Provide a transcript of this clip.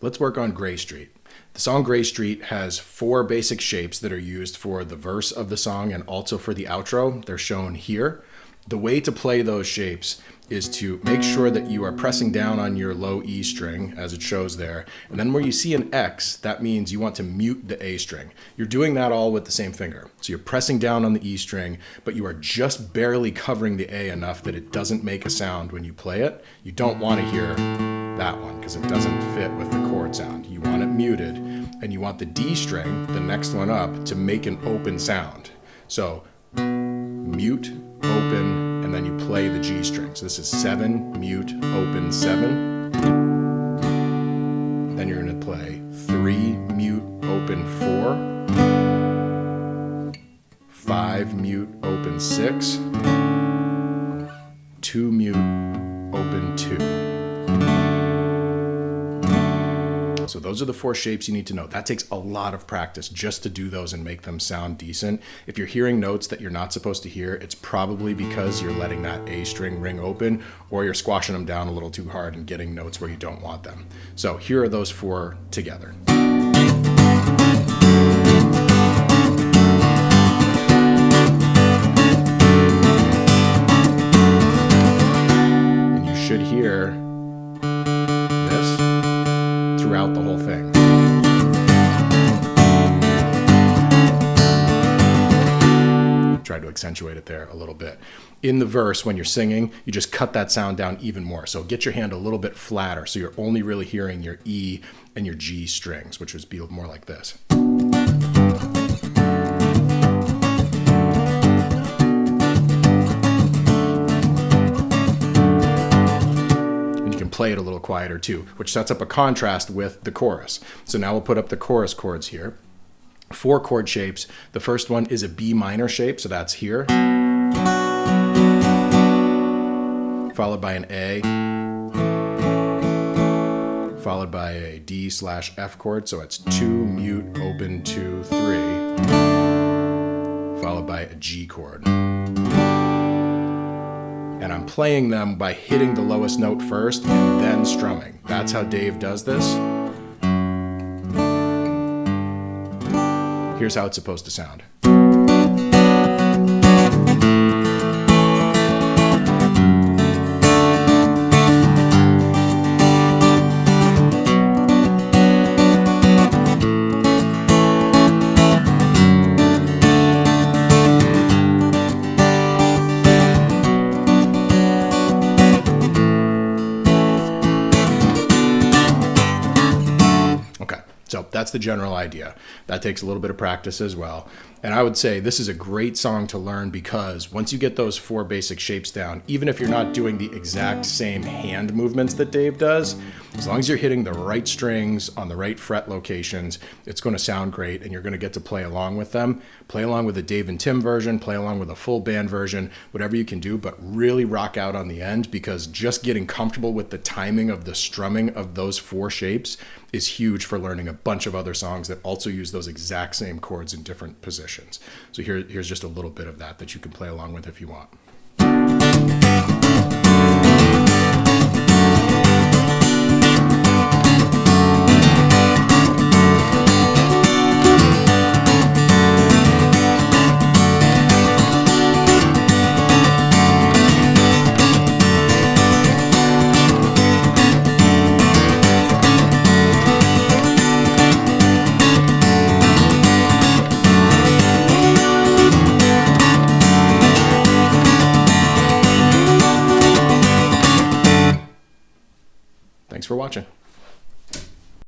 Let's work on Gray Street. The song Gray Street has 4 basic shapes that are used for the verse of the song and also for the outro. They're shown here. The way to play those shapes is to make sure that you are pressing down on your low E string, as it shows there. And then where you see an X, that means you want to mute the A string. You're doing that all with the same finger. So you're pressing down on the E string, but you are just barely covering the A enough that it doesn't make a sound when you play it. You don't want to hear that one because it doesn't fit with the chord sound. You want it muted, and you want the D string, the next one up, to make an open sound. So mute, open, and then you play the G string. So this is 7, mute, open, 7. Then you're going to play 3, mute, open, 4. 5, mute, open, 6. 2, mute, open, 2. So those are the 4 shapes you need to know. That takes a lot of practice just to do those and make them sound decent. If you're hearing notes that you're not supposed to hear, it's probably because you're letting that A string ring open, or you're squashing them down a little too hard and getting notes where you don't want them. So here are those 4 together. And you should hear this throughout the whole thing. Try to accentuate it there a little bit. In the verse, when you're singing, you just cut that sound down even more. So get your hand a little bit flatter so you're only really hearing your E and your G strings, which would be more like this. Play it a little quieter too, which sets up a contrast with the chorus. So now we'll put up the chorus chords here. 4 chord shapes. The first one is a B minor shape, so that's here. Followed by an A. Followed by a D/F chord, so it's 2, mute, open, 2, 3. Followed by a G chord. And I'm playing them by hitting the lowest note first and then strumming. That's how Dave does this. Here's how it's supposed to sound. So that's the general idea. That takes a little bit of practice as well. And I would say this is a great song to learn because once you get those 4 basic shapes down, even if you're not doing the exact same hand movements that Dave does, as long as you're hitting the right strings on the right fret locations, it's going to sound great and you're going to get to play along with them. Play along with a Dave and Tim version, play along with a full band version, whatever you can do, but really rock out on the end because just getting comfortable with the timing of the strumming of those 4 shapes is huge for learning a bunch of other songs that also use those exact same chords in different positions. So here's just a little bit of that you can play along with if you want. Thanks for watching.